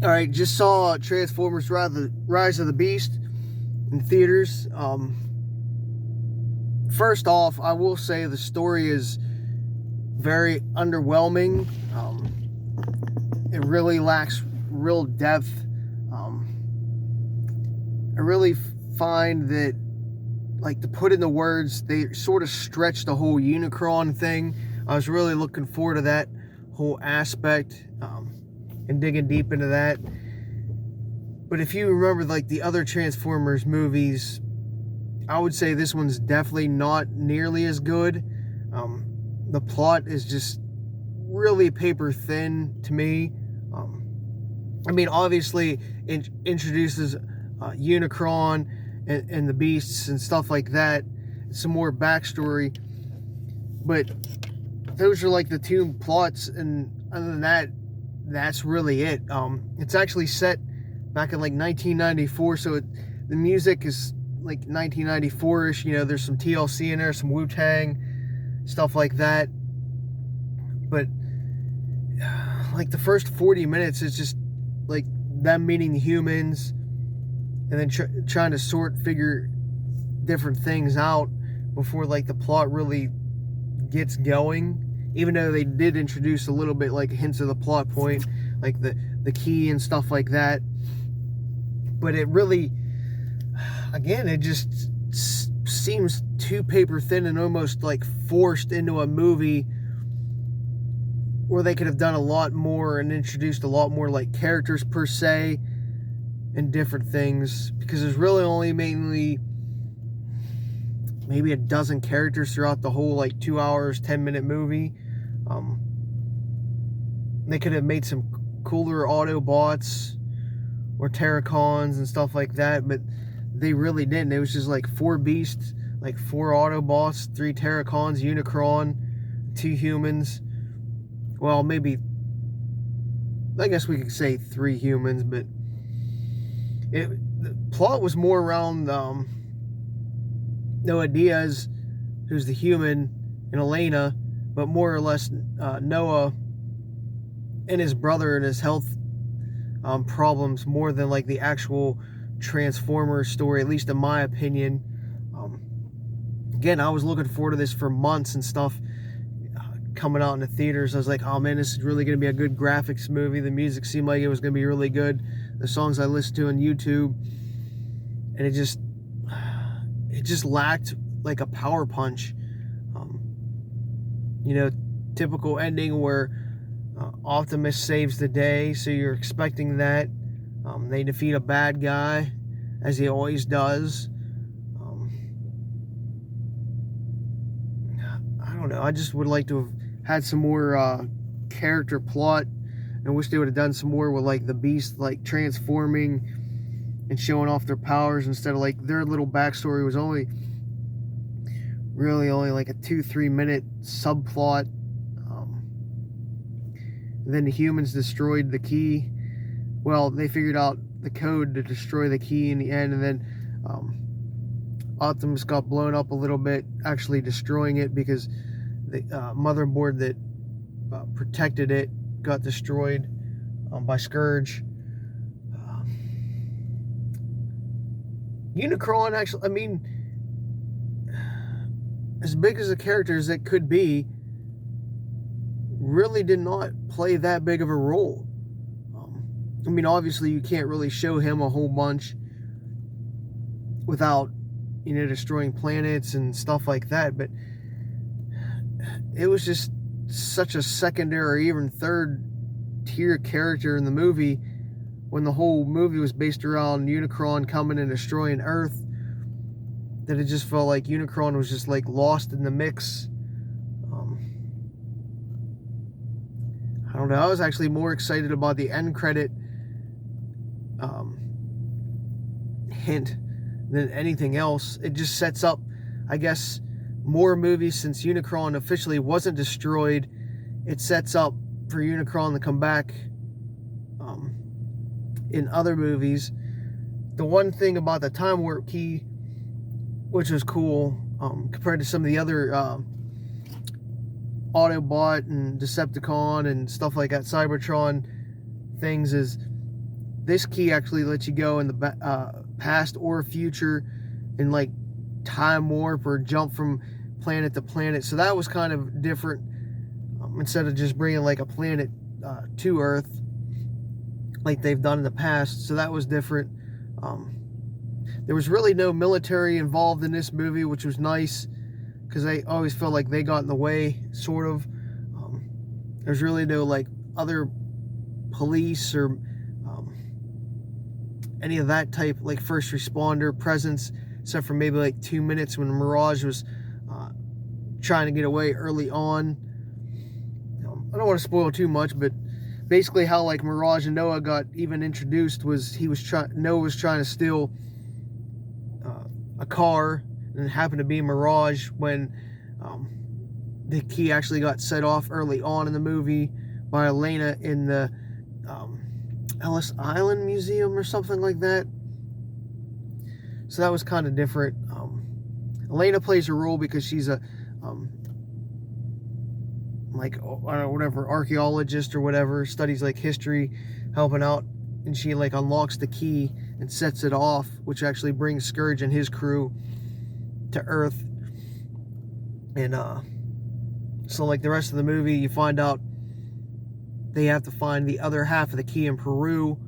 All right, just saw Transformers Rise of the Beast in theaters. First off, I will say the story is very underwhelming. It really lacks real depth. I really find that, like, to put into words, they sort of stretch the whole Unicron thing. I was really looking forward to that whole aspect and digging deep into that. But if you remember, like, the other Transformers movies, I would say this one's definitely not nearly as good. The plot is just really paper thin to me. I mean, obviously, it introduces Unicron and the Beasts and stuff like that, some more backstory. But those are like the two plots, and other than that, that's really it. It's actually set back in like 1994, so the music is like 1994-ish. You know, there's some TLC in there, some Wu-Tang, stuff like that. But like the first 40 minutes is just like them meeting the humans and then trying to figure different things out before like the plot really gets going. Even though they did introduce a little bit like hints of the plot point, like the key and stuff like that. But it really, again, it just seems too paper thin and almost like forced into a movie where they could have done a lot more and introduced a lot more like characters per se and different things, because there's really only mainly maybe a dozen characters throughout the whole like 2 hours 10-minute movie. They could have made some cooler Autobots or Terracons and stuff like that, but they really didn't. It was just like 4 beasts, like 4 Autobots, 3 Terracons, Unicron, 2 humans. Well, maybe, I guess we could say 3 humans, but the plot was more around Noah Diaz, who's the human, and Elena, but more or less Noah and his brother and his health problems more than like the actual Transformers story, at least in my opinion. Again, I was looking forward to this for months and stuff coming out in the theaters. I was like, oh man, this is really going to be a good graphics movie. The music seemed like it was going to be really good. The songs I listened to on YouTube, and it just lacked like a power punch. You know, typical ending where Optimus saves the day, so you're expecting that. They defeat a bad guy, as he always does. I don't know. I just would like to have had some more character plot. I wish they would have done some more with like the Beast like transforming and showing off their powers, instead of like their little backstory was only like a 2-3 minute subplot. Then the humans destroyed the key. Well, they figured out the code to destroy the key in the end, and then Optimus got blown up a little bit, actually destroying it because the motherboard that protected it got destroyed by Scourge. Unicron, actually, I mean, as big as a character as it could be, really did not play that big of a role. I mean, obviously you can't really show him a whole bunch without, you know, destroying planets and stuff like that, but it was just such a secondary or even third tier character in the movie, when the whole movie was based around Unicron coming and destroying Earth, that it just felt like Unicron was just like lost in the mix. I don't know. I was actually more excited about the end credit hint than anything else. It just sets up, I guess, more movies. Since Unicron officially wasn't destroyed, it sets up for Unicron to come back in other movies. The one thing about the time warp key, which was cool compared to some of the other Autobot and Decepticon and stuff like that, Cybertron things, is this key actually lets you go in the past or future, and like time warp or jump from planet to planet. So that was kind of different. Instead of just bringing like a planet to Earth like they've done in the past. So that was different. There was really no military involved in this movie, which was nice, because I always felt like they got in the way, sort of. There's really no like other police or any of that type, like first responder presence, except for maybe like 2 minutes when Mirage was trying to get away early on. I don't want to spoil too much, but basically how like Mirage and Noah got even introduced was Noah was trying to steal a car, and it happened to be Mirage when the key actually got set off early on in the movie by Elena in the Ellis Island Museum or something like that. So that was kind of different. Elena plays a role because she's a like, I don't know, whatever, archaeologist or whatever, studies like history, helping out, and she like unlocks the key and sets it off, which actually brings Scourge and his crew to Earth. And so like the rest of the movie, you find out they have to find the other half of the key in Peru,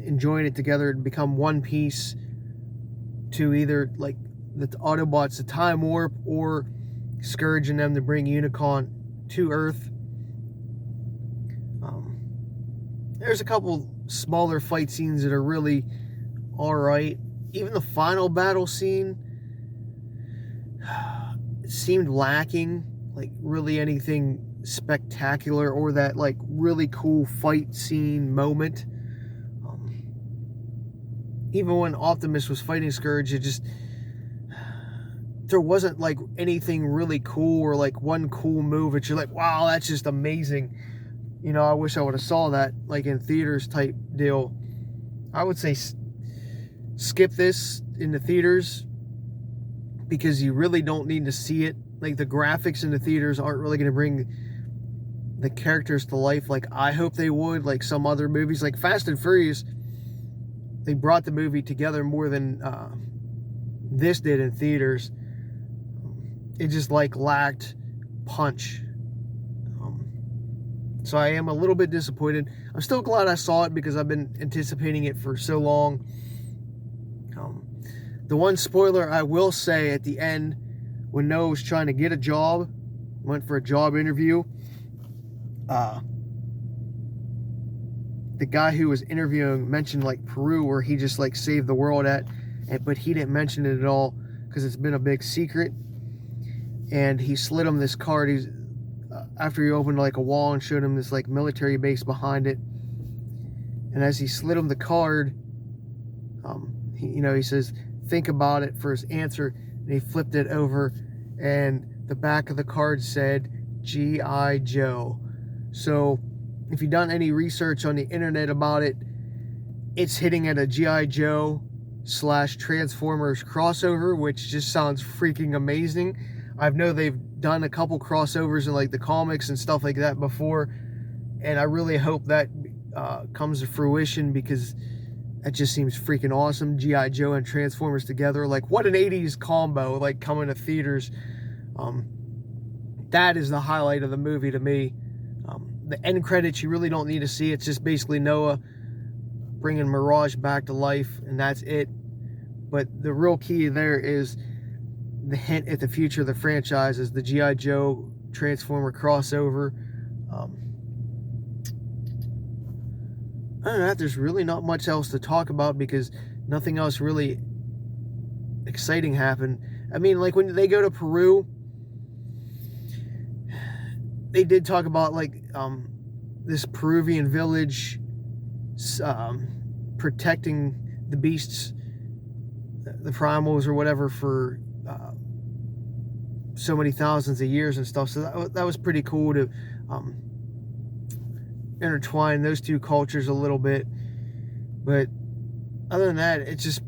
and join it together and become one piece to either like the Autobots to time warp, or Scourge and them to bring Unicron to Earth. There's a couple smaller fight scenes that are really alright. Even the final battle scene seemed lacking, like really anything spectacular or that like really cool fight scene moment. Even when Optimus was fighting Scourge, there wasn't like anything really cool or like one cool move that you're like, wow, that's just amazing. You know, I wish I would have saw that like in theaters type deal. I would say skip this in the theaters, because you really don't need to see it. Like the graphics in the theaters aren't really going to bring the characters to life like I hope they would, like some other movies. Like Fast and Furious, they brought the movie together more than this did in theaters. It just like lacked punch. So I am a little bit disappointed. I'm still glad I saw it because I've been anticipating it for so long. The one spoiler I will say at the end, when Noah was trying to get a job, went for a job interview, the guy who was interviewing mentioned like Peru, where he just like saved the world at, but he didn't mention it at all because it's been a big secret. And he slid him this card. After he opened like a wall and showed him this like military base behind it, and as he slid him the card, he says, think about it for his answer, and he flipped it over, and the back of the card said G.I. Joe. So if you've done any research on the internet about it, it's hitting at a G.I. Joe / Transformers crossover, which just sounds freaking amazing. I know they've done a couple crossovers in like the comics and stuff like that before, and I really hope that comes to fruition, because that just seems freaking awesome. G.I. Joe and Transformers together, like what an 80s combo, like coming to theaters. That is the highlight of the movie to me. The end credits, you really don't need to see. It's just basically Noah bringing Mirage back to life, and that's it. But the real key there is the hint at the future of the franchise is the G.I. Joe Transformer crossover. Other than that, there's really not much else to talk about, because nothing else really exciting happened. I mean, like when they go to Peru, they did talk about like this Peruvian village protecting the beasts, the primals or whatever, for so many thousands of years and stuff. So that was pretty cool to intertwine those two cultures a little bit. But other than that, it's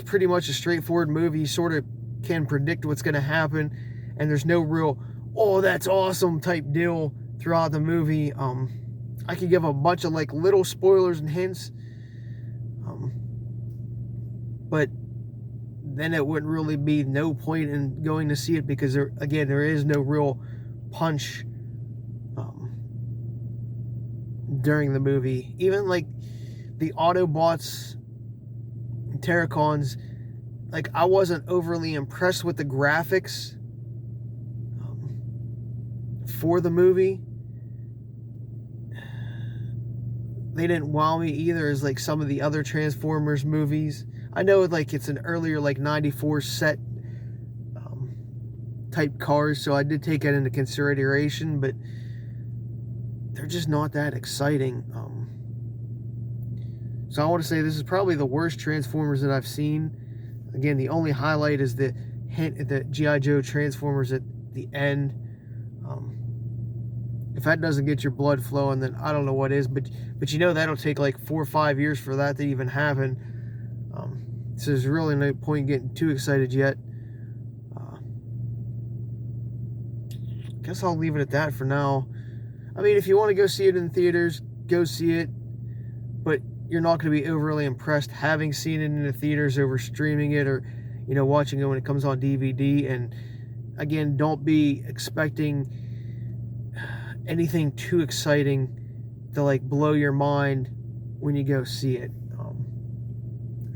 pretty much a straightforward movie. You sort of can predict what's going to happen, and there's no real, oh, that's awesome type deal throughout the movie. I could give a bunch of like little spoilers and hints, but then it wouldn't really be no point in going to see it, because there is no real punch during the movie. Even like the Autobots and Terracons, like I wasn't overly impressed with the graphics for the movie. They didn't wow me either as like some of the other Transformers movies. I know like it's an earlier like 94 set type cars, so I did take that into consideration, but they're just not that exciting. So I want to say this is probably the worst Transformers that I've seen. Again, the only highlight is the hint at the G.I. Joe Transformers at the end. If that doesn't get your blood flowing, then I don't know what is. But you know that'll take like 4 or 5 years for that to even happen. So there's really no point getting too excited yet. Guess I'll leave it at that for now. I mean, if you want to go see it in theaters, go see it. But you're not going to be overly impressed having seen it in the theaters over streaming it, or, you know, watching it when it comes on DVD. And again, don't be expecting anything too exciting to like blow your mind when you go see it.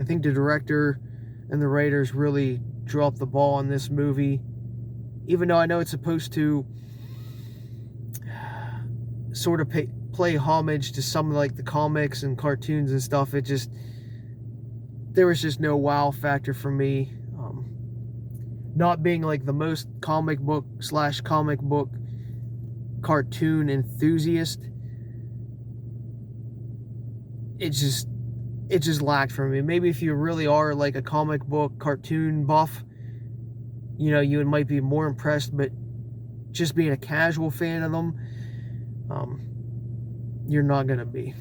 I think the director and the writers really dropped the ball on this movie, even though I know it's supposed to sort of play homage to some of like the comics and cartoons and stuff. There was just no wow factor for me. Not being like the most comic book cartoon enthusiast, it just lacked for me. Maybe if you really are like a comic book cartoon buff, you know, you might be more impressed, but just being a casual fan of them, you're not gonna be.